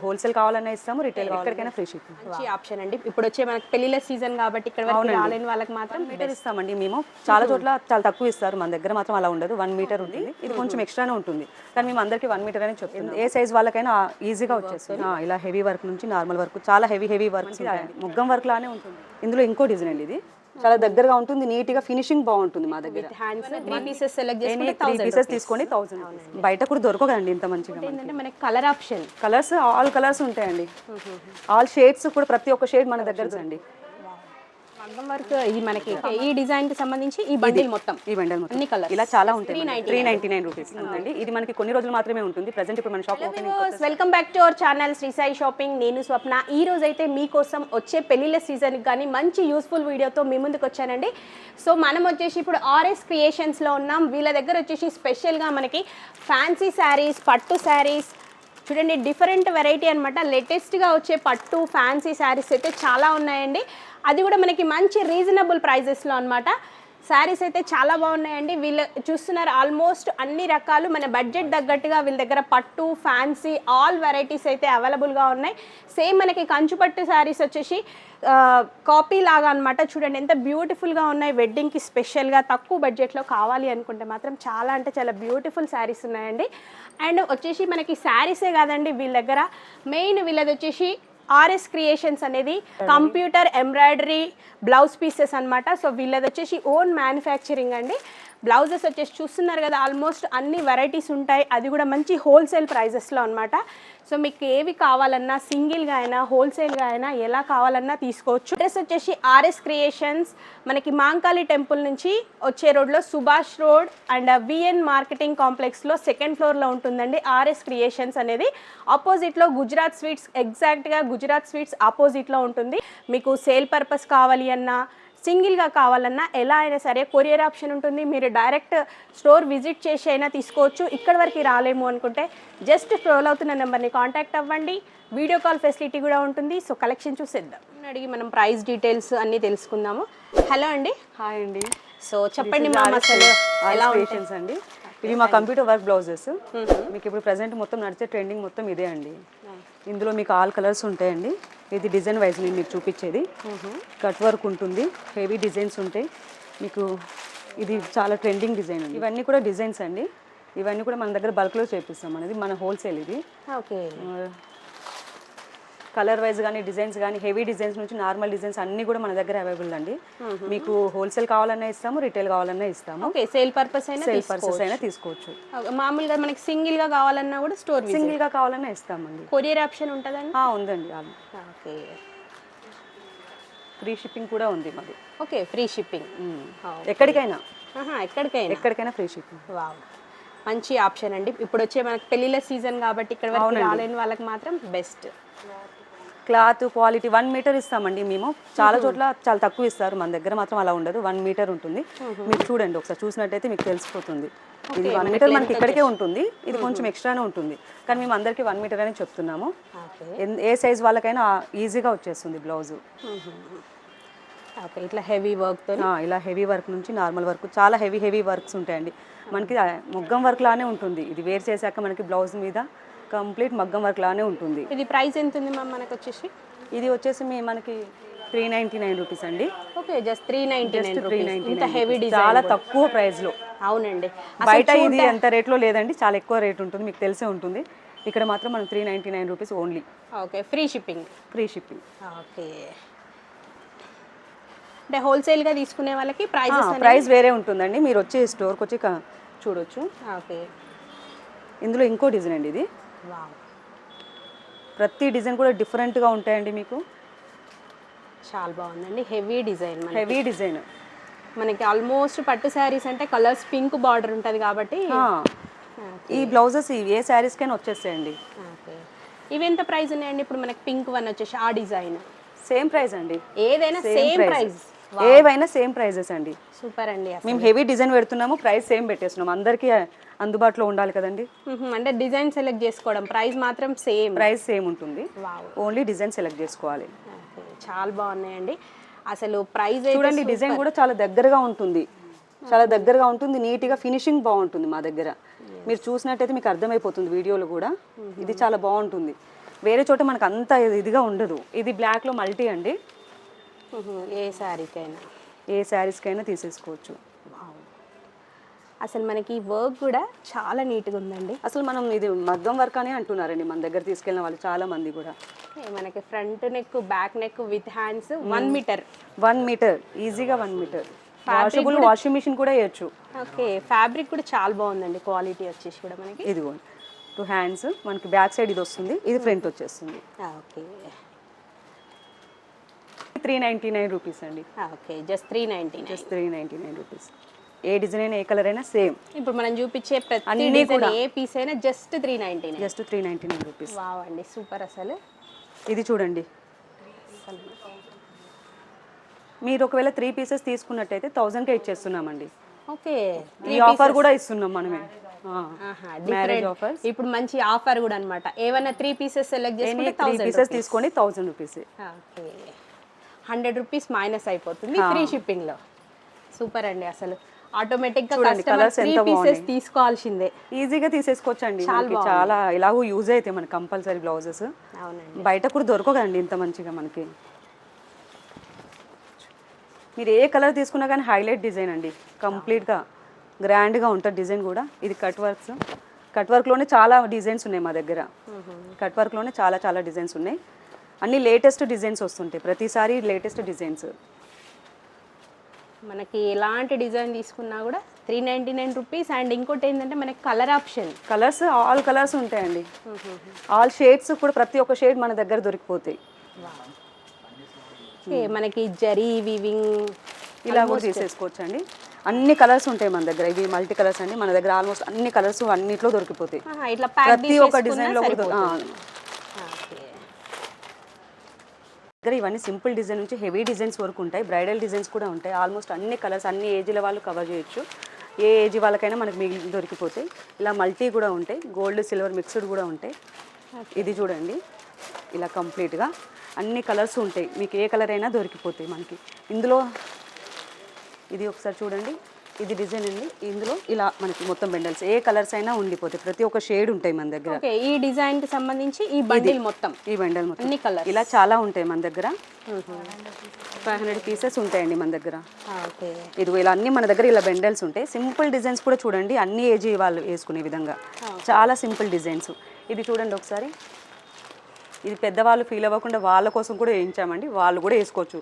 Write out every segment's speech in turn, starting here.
Wholesale కావాలన్నా ఇస్తాము, retail ఎక్కడికైనా ఫ్రీ షిప్పింగ్. మంచి ఆప్షన్ అండి. ఇప్పుడు వచ్చే మనకి పెళ్లిళ్ళ సీజన్ కాబట్టి ఇక్కడ వరకు రాలేని వాళ్ళకి మాత్రం మీటర్ ఇస్తామండి మేము. చాలా చోట్ల చాలా తక్కువ ఇస్తారు, మన దగ్గర మాత్రం అలా ఉండదు. 1 మీటర్ ఉంటుంది, ఇది కొంచెం ఎక్స్ట్రానే ఉంటుంది, కానీ మేము అందరికి 1 మీటర్ అని చెప్తున్నాం. ఏ సైజ్ వాళ్ళకైనా ఈజీగా వచ్చేస్తుంది. ఇలా హెవీ వర్క్ నుంచి నార్మల్ వర్క్, చాలా హెవీ వర్క్, ముగ్గం వర్క్ లానే ఉంటుంది. ఇందులో ఇంకో డిజైన్ అండి, ఇది చాలా దగ్గరగా ఉంటుంది, నీట్ గా ఫినిషింగ్ బాగుంటుంది. మా దగ్గర హ్యాండ్స్ 3 పీసెస్ సెలెక్ట్ చేసుకుంటే 3 పీసెస్ తీసుకోండి 1000. బయట కూడా దొరకదండి ఇంత మంచిగా. ఏంటంటే మనకి colour option, colours all colours ఉంటాయండి, ఆల్ షేడ్స్ కూడా, ప్రతి ఒక్క షేడ్ మన దగ్గర అండి. మగ్గం వర్క్ ఇది మనకి ఈ డిజైన్ కి సంబంధించి ఈ బండిల్ మొత్తం అన్ని కలర్స్ ఇలా చాలా ఉంటాయి. 399 రూపీస్ అండి. ఇది మనకి కొన్ని రోజులు మాత్రమే ఉంటుంది. ప్రెజెంట్ ఇప్పుడు మన shop opening. Welcome back to our channel Sri Sai shopping. నేను స్వప్న. ఈ రోజు అయితే మీకోసం వచ్చే పెళ్లిళ్ళ సీజన్ కానీ మంచి యూస్ఫుల్ వీడియోతో మీ ముందుకు వచ్చానండి. సో మనం వచ్చేసి ఇప్పుడు ఆర్ఎస్ క్రియేషన్స్లో ఉన్నాం. వీళ్ళ దగ్గర వచ్చేసి స్పెషల్గా మనకి ఫ్యాన్సీ శారీస్, పట్టు శారీస్ చూడండి, డిఫరెంట్ వెరైటీ అనమాట. లేటెస్ట్గా వచ్చే పట్టు ఫ్యాన్సీ శారీస్ అయితే చాలా ఉన్నాయండి. అది కూడా మనకి మంచి రీజనబుల్ ప్రైజెస్లో అనమాట. శారీస్ అయితే చాలా బాగున్నాయండి. వీళ్ళు చూస్తున్నారు ఆల్మోస్ట్ అన్ని రకాలు మన బడ్జెట్ తగ్గట్టుగా వీళ్ళ దగ్గర పట్టు ఫ్యాన్సీ ఆల్ వెరైటీస్ అయితే అవైలబుల్గా ఉన్నాయి. సేమ్ మనకి కంచు పట్టు శారీస్ వచ్చేసి కాపీ లాగా అనమాట. చూడండి ఎంత బ్యూటిఫుల్గా ఉన్నాయి. వెడ్డింగ్కి స్పెషల్గా తక్కువ బడ్జెట్లో కావాలి అనుకుంటే మాత్రం చాలా అంటే చాలా బ్యూటిఫుల్ శారీస్ ఉన్నాయండి. అండ్ వచ్చేసి మనకి శారీసే కాదండి, వీళ్ళ దగ్గర మెయిన్ వీళ్ళది వచ్చేసి ఆర్ఎస్ క్రియేషన్స్ అనేది కంప్యూటర్ ఎంబ్రాయిడరీ బ్లౌజ్ పీసెస్ అనమాట. సో వీళ్ళది వచ్చేసి ఓన్ మ్యానుఫ్యాక్చరింగ్ అండి. బ్లౌజెస్ వచ్చేసి చూస్తున్నారు కదా, ఆల్మోస్ట్ అన్ని వెరైటీస్ ఉంటాయి, అది కూడా మంచి హోల్సేల్ ప్రైజెస్లో అనమాట. సో మీకు ఏవి కావాలన్నా సింగిల్గా అయినా హోల్సేల్గా అయినా ఎలా కావాలన్నా తీసుకోవచ్చు. అడ్రస్ వచ్చేసి ఆర్ఎస్ క్రియేషన్స్ మనకి మాంకాళి టెంపుల్ నుంచి వచ్చే రోడ్లో Subhash road and VN marketing కాంప్లెక్స్లో 2nd ఫ్లోర్లో ఉంటుందండి ఆర్ఎస్ క్రియేషన్స్ అనేది. ఆపోజిట్లో గుజరాత్ స్వీట్స్, ఎగ్జాక్ట్గా గుజరాత్ స్వీట్స్ ఆపోజిట్లో ఉంటుంది. మీకు సేల్ పర్పస్ కావాలి అన్నా సింగిల్గా కావాలన్నా ఎలా అయినా సరే కొరియర్ ఆప్షన్ ఉంటుంది. మీరు డైరెక్ట్ స్టోర్ విజిట్ చేసి అయినా తీసుకోవచ్చు. ఇక్కడ వరకు రాలేము అనుకుంటే జస్ట్ స్క్రోల్ అవుతున్న నెంబర్ని కాంటాక్ట్ అవ్వండి. వీడియో కాల్ ఫెసిలిటీ కూడా ఉంటుంది. సో కలెక్షన్ చూసేద్దాం. అడిగి మనం ప్రైస్ డీటెయిల్స్ అన్నీ తెలుసుకుందాము. హలో అండి. హాయ్ అండి. సో చెప్పండి మ్యామ్, అసలు ఎలా క్రియేషన్స్ అండి. ఇవి మా కంప్యూటర్ వర్క్ బ్లౌజెస్. మీకు ఇప్పుడు ప్రజెంట్ మొత్తం నడిచే ట్రెండింగ్ మొత్తం ఇదే అండి. ఇందులో మీకు ఆల్ కలర్స్ ఉంటాయండి. ఇది డిజైన్ వైజ్ నేను మీకు చూపించేది. కట్ వర్క్ ఉంటుంది, హెవీ డిజైన్స్ ఉంటాయి మీకు. ఇది చాలా ట్రెండింగ్ డిజైన్ అండి. ఇవన్నీ కూడా డిజైన్స్ అండి. ఇవన్నీ కూడా మన దగ్గర బల్క్లో చేపిస్తాం అనేది, మన హోల్సేల్ ఇది. ఓకే. కలర్ వైజ్ కానీ డిజైన్స్ కానీ హెవీ డిజైన్స్ నుంచి నార్మల్ డిజైన్స్ అన్నీ కూడా మన దగ్గర అవైలబుల్ అండి. మీకు హోల్సేల్ కావాలన్నా ఇస్తాము, రిటైల్ కావాలన్నా ఇస్తాము. ఓకే. సేల్ పర్పస్ అయినా తీసుకోవచ్చు. మామూలుగా మనకి సింగిల్గా కావాలన్నా కూడా స్టోర్ సింగిల్గా కావాలన్నా ఇస్తామండి. కొరియర్ ఆప్షన్ ఉంటుందండి? ఉందండి. ఓకే. ఫ్రీ షిప్పింగ్ కూడా ఉంది మాది. ఓకే, ఫ్రీ షిప్పింగ్ ఎక్కడికైనా. ఎక్కడికైనా ఫ్రీ షిప్పింగ్. వావ్, మంచి ఆప్షన్ అండి. ఇప్పుడు వచ్చే మనకి పెళ్లిళ్ళ సీజన్ కాబట్టి ఇక్కడ వరకు రాలేని వాళ్ళకి మాత్రం బెస్ట్. క్లాత్ క్వాలిటీ 1 మీటర్ ఇస్తామండి మేము. చాలా చోట్ల చాలా తక్కువ ఇస్తారు, మన దగ్గర మాత్రం అలా ఉండదు. 1 మీటర్ ఉంటుంది. మీరు చూడండి ఒకసారి, చూసినట్టయితే మీకు తెలిసిపోతుంది. ఇది 1 మీటర్ మనకి ఇక్కడికే ఉంటుంది, ఇది కొంచెం ఎక్స్ట్రానే ఉంటుంది, కానీ మేము అందరికీ 1 మీటర్ అని చెప్తున్నాము. ఏ సైజ్ వాళ్ళకైనా ఈజీగా వచ్చేస్తుంది బ్లౌజు. ఇట్లా హెవీ వర్క్, ఇలా హెవీ వర్క్ నుంచి నార్మల్ వర్క్, చాలా హెవీ వర్క్స్ ఉంటాయండి. మనకి ముగ్గం వర్క్ లానే ఉంటుంది. ఇది వేర్ చేశాక మనకి బ్లౌజ్ మీద కంప్లీట్ మగ్గం వర్క్ లానే ఉంటుంది. ఇది ప్రైస్ ఎంత ఉంది మ్యామ్ మనకు వచ్చేసి? ఇది వచ్చేసి మనకి 399 రూపీస్ అండి. Okay, just 399. ఇంత హెవీ డిజైన్, చాలా తక్కువ ప్రైస్ లో. అవునండి, బయట ఇది ఎంత రేట్లో లేదండి, చాలా ఎక్కువ రేట్ ఉంటుంది, మీకు తెలిసే ఉంటుంది. ఇక్కడ మాత్రం మనం 399 rupees only. Okay, free shipping. Okay. అంటే హోల్సేల్గా తీసుకునే వాళ్ళకి ప్రైస్ వేరే ఉంటుందండి. మీరు వచ్చి స్టోర్కి వచ్చి చూడొచ్చు. ఓకే. ఇందులో ఇంకో డిజైన్ అండి. ఇది ప్రతి డిజైన్ కూడా డిఫరెంట్గా ఉంటాయండి. మీకు చాలా బాగుందండి. హెవీ డిజైన్ మనకి ఆల్మోస్ట్ పట్టు శారీస్ అంటే కలర్స్ పింక్ బార్డర్ ఉంటుంది కాబట్టి ఈ బ్లౌజెస్ ఏ శారీస్కైనా వచ్చేస్తాయండి. ఇవి ఎంత ప్రైస్ ఉన్నాయండి? ఇప్పుడు మనకి పింక్ వన్ వచ్చేసి ఆ డిజైన్ సేమ్ ప్రైస్ అండి. ఏదైనా సేమ్ ప్రైస్, ఏవైనా సేమ్ ప్రైజెస్ అండి. సూపర్ అండి. మేము హెవీ డిజైన్ పెడుతున్నాము, ప్రైస్ సేమ్ పెట్టేస్తున్నాము, అందరికీ అందుబాటులో ఉండాలి కదండి. అంటే డిజైన్ సెలెక్ట్ చేసుకోవడం, ప్రైస్ మాత్రం సేమ్ ఉంటుంది. ఓన్లీ డిజైన్ సెలెక్ట్ చేసుకోవాలి. చాలా బాగున్నాయండి. అసలు ప్రైస్ చూడండి, డిజైన్ కూడా చాలా దగ్గరగా ఉంటుంది, నీట్గా ఫినిషింగ్ బాగుంటుంది మా దగ్గర. మీరు చూసినట్టయితే మీకు అర్థమైపోతుంది వీడియోలో కూడా. ఇది చాలా బాగుంటుంది. వేరే చోట మనకు అంత ఇదిగా ఉండదు. ఇది బ్లాక్లో మల్టీ అండి, ఏ శారీకైనా ఏ శారీస్కైనా తీసేసుకోవచ్చు. అసలు మనకి వర్క్ కూడా చాలా నీట్గా ఉందండి. అసలు మనం ఇది మగ్గం వర్క్ అని అంటున్నారండి మన దగ్గర తీసుకెళ్ళిన వాళ్ళు చాలా మంది కూడా. మనకి front neck, back neck with hands 1 metre. 1 metre ఈజీగా 1 మీటర్. వాషబుల్, వాషింగ్ మిషన్ కూడా వేయచ్చు. ఓకే, ఫ్యాబ్రిక్ కూడా చాలా బాగుందండి. క్వాలిటీ వచ్చేసి కూడా మనకి ఇదిగో 2 హ్యాండ్స్ మనకి బ్యాక్ సైడ్ ఇది వస్తుంది, ఇది ఫ్రంట్ వచ్చేస్తుంది. ఓకే, 399 రూపీస్ అండి. Okay, just 399. Just 399 rupees. ఏ డిజైన్ అయినా ఏ కలర్ అయినా సేమ్. ఇప్పుడు మనం చూపించే ప్రతి అన్నీ డిజైన్ కూడా ఏ పీస్ అయినా జస్ట్ 399. Just 399 rupees. వావ్ అండి, సూపర్. అసలు ఇది చూడండి, మీరు ఒకవేళ 3 పీసెస్ తీసుకున్నట్టయితే 1000కే ఇచ్చేస్తున్నామండి. ఓకే, ఈ ఆఫర్ కూడా ఇస్తున్నాం మనమే. Marriage offer. ఇప్పుడు మంచి ఆఫర్ కూడా అన్నమాట. ఏవైనా 3 పీసెస్ సెలెక్ట్ చేసుకుంటే 3 పీసెస్ తీసుకోండి 1000 రూపీస్. ఓకే, 100 రూపీస్ మైనస్ అయిపోతుంది ఫ్రీ షిప్పింగ్ లో. సూపర్ అండి. అసలు ఆటోమేటిక్ గా కస్టమర్ 3 పీసెస్ తీసుకోవాల్సిందే, ఈజీగా తీసేసుకోవచ్చండి. చాలా ఇలాగూ యూజ్ అయితే మనకి కంపల్సరీ బ్లౌజెస్. అవునండి, బయట కూడా దొరకదండి ఇంత మంచిగా మనకి. మీరు ఏ కలర్ తీసుకున్నా కానీ హైలైట్ డిజైన్ అండి, కంప్లీట్గా గ్రాండ్గా ఉంటుంది డిజైన్ కూడా. ఇది కట్ వర్క్స్, కట్ వర్క్లోనే చాలా డిజైన్స్ ఉన్నాయి మా దగ్గర. కట్ వర్క్లోనే చాలా చాలా డిజైన్స్ ఉన్నాయి. అన్ని లేటెస్ట్ డిజైన్స్ వస్తుంటాయి ప్రతిసారి, లేటెస్ట్ డిజైన్స్. మనకి ఎలాంటి డిజైన్ తీసుకున్నా కూడా 399 రూపీస్. అండ్ ఇంకోటి ఏంటంటే మనకి colour option, colours all colours ఉంటాయండి, ఆల్ షేడ్స్ కూడా ప్రతి ఒక్క షేడ్ మన దగ్గర దొరికిపోతాయి. మనకి జరీ వీవింగ్ ఇలా కూడా తీసేసుకోవచ్చు అండి. అన్ని కలర్స్ ఉంటాయి మన దగ్గర. ఇవి మల్టీ కలర్స్ అండి మన దగ్గర. ఆల్మోస్ట్ అన్ని కలర్స్ అన్నిట్లో దొరికిపోతాయి. ఇట్లా ప్రతి ఒక్క డిజైన్లో కూడా దగ్గర ఇవన్నీ సింపుల్ డిజైన్ నుంచి హెవీ డిజైన్స్ వరకు ఉంటాయి. బ్రైడల్ డిజైన్స్ కూడా ఉంటాయి. ఆల్మోస్ట్ అన్ని కలర్స్ అన్ని ఏజ్ల వాళ్ళు కవర్ చేయొచ్చు. ఏ ఏజ్ వాళ్ళకైనా మనకి మిగిలి దొరికిపోతాయి. ఇలా మల్టీ కూడా ఉంటాయి, గోల్డ్ సిల్వర్ మిక్స్డ్ కూడా ఉంటాయి. ఇది చూడండి, ఇలా కంప్లీట్గా అన్ని కలర్స్ ఉంటాయి. మీకు ఏ కలర్ అయినా దొరికిపోతాయి మనకి ఇందులో. ఇది ఒకసారి చూడండి, ఇది డిజైన్ అండి. ఇందులో ఇలా మనకి మొత్తం బెండల్స్ ఏ కలర్స్ అయినా ఉండిపోతాయి. ప్రతి ఒక్క షేడ్ ఉంటాయి మన దగ్గర. ఓకే, ఈ డిజైన్ కి సంబంధించి ఈ బండిల్ మొత్తం, ఈ బండల్ మొత్తం అన్ని కలర్స్ ఇలా చాలా ఉంటాయి మన దగ్గర. 500 పీసెస్ ఉంటాయండి మన దగ్గర. ఓకే, ఇది ఇలా అన్ని మన దగ్గర ఇలా బెండల్స్ ఉంటాయి. సింపుల్ డిజైన్స్ కూడా చూడండి, అన్ని ఏజ్ వాళ్ళు వేసుకునే విధంగా చాలా సింపుల్ డిజైన్స్. ఇది చూడండి ఒకసారి, ఇది పెద్దవాళ్ళు ఫీల్ అవ్వకుండా వాళ్ళ కోసం కూడా వేయించామండి, వాళ్ళు కూడా వేసుకోవచ్చు.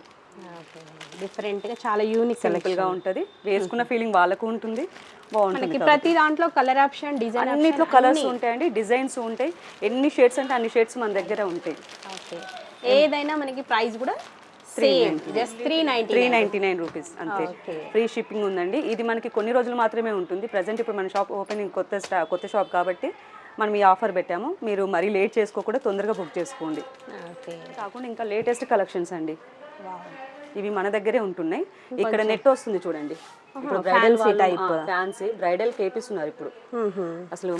డిఫరెంట్గా చాలా యూనిక్ సింపుల్గా ఉంటుంది, వేసుకున్న ఫీలింగ్ వాళ్ళకు ఉంటుంది, బాగుంటుంది. ప్రతి దాంట్లో కలర్ ఆప్షన్, డిజైన్ అన్నిట్లో కలర్స్ ఉంటాయండి, డిజైన్స్ ఉంటాయి. ఎన్ని షేడ్స్ అంటే అన్ని షేడ్స్ మన దగ్గర ఉంటాయి. ఓకే, ఏదైనా మనకి ప్రైస్ కూడా సేమ్, జస్ట్ 399 రూపీస్ అంతే. ఫ్రీ షిప్పింగ్ ఉందండి. ఇది మనకి కొన్ని రోజులు మాత్రమే ఉంటుంది. ప్రజెంట్ ఇప్పుడు మన షాప్ ఓపెనింగ్ కొత్త షాప్ కాబట్టి మనం ఈ ఆఫర్ పెట్టాము. మీరు మరీ లేట్ చేసుకోకుండా తొందరగా బుక్ చేసుకోండి. కాకుండా ఇంకా లేటెస్ట్ కలెక్షన్స్ అండి, ఇవి మన దగ్గరే ఉంటున్నాయి. ఇక్కడ నెట్ వస్తుంది చూడండి. ఇప్పుడు బ్రైడల్ ఫ్యాన్సీ బ్రైడల్ చేపిస్తున్నారు ఇప్పుడు. అసలు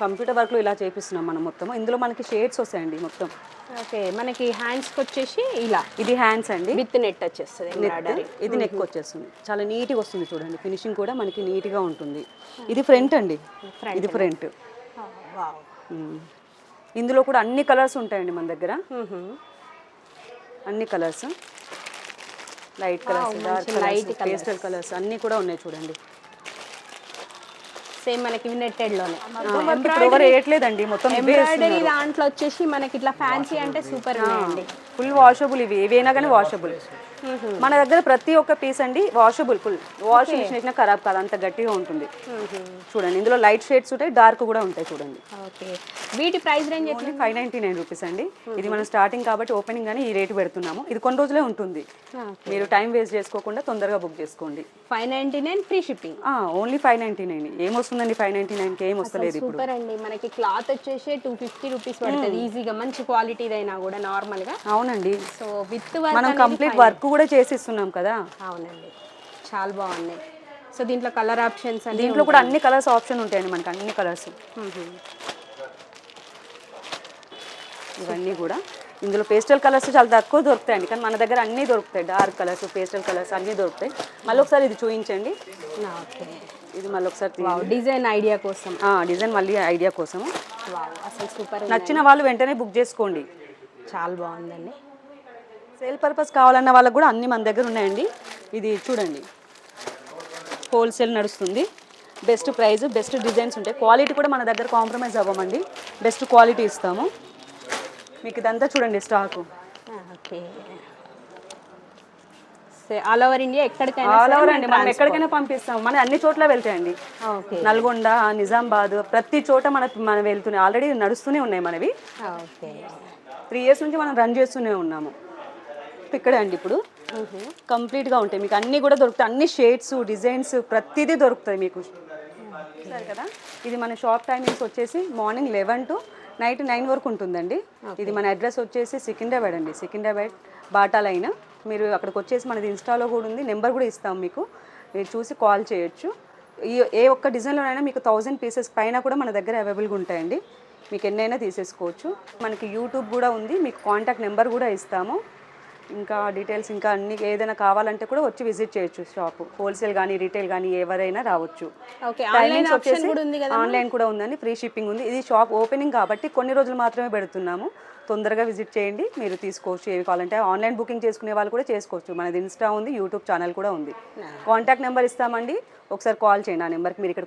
కంప్యూటర్ వర్క్ లో ఇలా చేపిస్తున్నాం మనం మొత్తం. ఇందులో మనకి షేడ్స్ వస్తాయండి మొత్తం. ఓకే, మనకి హ్యాండ్స్ కి వచ్చేసి ఇలా, ఇది హ్యాండ్స్ అండి, విత్ నెట్ వచ్చేస్తుంది. ఇది నెక్ వచ్చేస్తుంది, చాలా నీట్గా వస్తుంది చూడండి. ఫినిషింగ్ కూడా మనకి నీట్గా ఉంటుంది. ఇది ఫ్రంట్ అండి, ఇది ఫ్రంట్. ఇందులో కూడా అన్ని కలర్స్ ఉంటాయండి మన దగ్గర. అన్ని colours, light colours, dark colours, pastel colours అన్నీ కూడా ఉన్నాయి చూడండి. సేమ్ మనకి నెట్టెడ్ లోనే ఎవరు వేయట్లేదండి, మొత్తం ఎంబ్రాయిడరీ దాంట్లో వచ్చేసి మనకి ఇట్లా ఫ్యాన్సీ అంటే సూపర్ ఉన్నాయండి. ఫుల్ వాషబుల్, ఇవి ఏవైనా కానీ వాషబుల్. మన దగ్గర ప్రతి ఒక్క పీస్ అండి వాషబుల్, ఫుల్ వాష్ చేసినా ఖరాబ్ కాదు, అంత గట్టిగా ఉంటుంది. చూడండి, ఇందులో లైట్ షేడ్స్ ఉంటాయి, డార్క్ కూడా ఉంటాయి చూడండి. ఓకే, వీటి ప్రైస్ రేంజ్ 599 రూపీస్ అండి. ఇది మనం స్టార్టింగ్ కాబట్టి ఓపెనింగ్ అని ఈ రేటు పెడుతున్నాము. ఇది కొన్ని రోజులే ఉంటుంది, మీరు టైం వేస్ట్ చేసుకోకుండా తొందరగా బుక్ చేసుకోండి. 599 ఫ్రీ షిప్పింగ్. ఓన్లీ 599. ఏమొస్తుందండి 599కి? ఏం వస్తలేదు ఇప్పుడు. సూపర్ అండి. మనకి క్లాత్ వచ్చేసి 250 రూపీస్ పడుతుంది ఈజీగా, మంచి క్వాలిటీదైనా కూడా నార్మల్ గా. అవునండి, సో విత్ మనం కంప్లీట్ వర్క్ కూడా చేసి ఇస్తున్నాం కదా. అవునండి, చాలా బాగున్నాయి. సో దీంట్లో కలర్ ఆప్షన్స్ అండి, దీంట్లో కూడా అన్ని కలర్స్ ఆప్షన్ ఉంటాయండి మనకి, అన్ని కలర్స్. ఇవన్నీ కూడా ఇందులో పేస్టల్ కలర్స్ చాలా తక్కువ దొరుకుతాయండి, కానీ మన దగ్గర అన్నీ దొరుకుతాయి. డార్క్ కలర్స్, పేస్టల్ కలర్స్ అన్నీ దొరుకుతాయి. మళ్ళీ ఒకసారి ఇది చూపించండి. ఓకే, ఇది మళ్ళీ ఒకసారి డిజైన్ ఐడియా కోసం, డిజైన్ మళ్ళీ ఐడియా కోసము. వావ్, అసలు సూపర్ నచ్చిన వాళ్ళు వెంటనే బుక్ చేసుకోండి. చాలా బాగుందండి. సేల్ పర్పస్ కావాలన్న వాళ్ళకి కూడా అన్ని మన దగ్గర ఉన్నాయండి. ఇది చూడండి, హోల్సేల్ నడుస్తుంది, బెస్ట్ ప్రైస్, బెస్ట్ డిజైన్స్ ఉంటాయి. క్వాలిటీ కూడా మన దగ్గర కాంప్రమైజ్ అవ్వమండి, బెస్ట్ క్వాలిటీ ఇస్తాము. మీకు ఇదంతా చూడండి stock. Okay, all over India ఎక్కడికైనా ఆల్ ఓవర్ అండి, మనం ఎక్కడికైనా పంపిస్తాం. మన అన్ని చోట్ల వెళ్తాయండి. ఓకే నల్గొండ, నిజామాబాద్, ప్రతి చోట మనం వెళ్తున్నాయి, ఆల్రెడీ నడుస్తూనే ఉన్నాయి మనవి. ఓకే 3 years నుంచి మనం రన్ చేస్తూనే ఉన్నాము. ఇక్కడే అండి ఇప్పుడు కంప్లీట్గా ఉంటాయి మీకు, అన్నీ కూడా దొరుకుతాయి. అన్ని షేడ్స్, డిజైన్స్ ప్రతిదీ దొరుకుతాయి మీకు. సరే కదా, ఇది మన షాప్ టైమింగ్స్ వచ్చేసి మార్నింగ్ 11 to నైట్ 9 వరకు ఉంటుందండి. ఇది మన అడ్రస్ వచ్చేసి సికింద్రాబాద్ అండి, సికింద్రాబాద్ బాటా లైన్. మీరు అక్కడికి వచ్చేసి మనది ఇన్స్టాలో కూడా ఉంది, నెంబర్ కూడా ఇస్తాం మీకు, మీరు చూసి కాల్ చేయొచ్చు. ఏ ఒక్క డిజైన్లోనైనా మీకు 1000 పీసెస్ పైన కూడా మన దగ్గర అవైలబుల్గా ఉంటాయండి, మీకు ఎన్నైనా తీసేసుకోవచ్చు. మనకి యూట్యూబ్ కూడా ఉంది, మీకు కాంటాక్ట్ నెంబర్ కూడా ఇస్తాము. ఇంకా డీటెయిల్స్ ఇంకా అన్ని ఏదైనా కావాలంటే కూడా వచ్చి విజిట్ చేయొచ్చు షాపు. హోల్సేల్ కానీ రీటైల్ కానీ ఎవరైనా రావచ్చు. ఓకే, టైమింగ్స్ వచ్చేసి ఆన్లైన్ కూడా ఉందండి, ఫ్రీ షిప్పింగ్ ఉంది. ఇది షాప్ ఓపెనింగ్ కాబట్టి కొన్ని రోజులు మాత్రమే పెడుతున్నాము, తొందరగా విజిట్ చేయండి, మీరు తీసుకోవచ్చు. ఏవి కావాలంటే ఆన్లైన్ బుకింగ్ చేసుకునే వాళ్ళు కూడా చేసుకోవచ్చు. మనది ఇన్స్టా ఉంది, యూట్యూబ్ ఛానల్ కూడా ఉంది. కాంటాక్ట్ నెంబర్ ఇస్తామండి, ఒకసారి కాల్ చేయండి ఆ నెంబర్కి. మీరు ఇక్కడ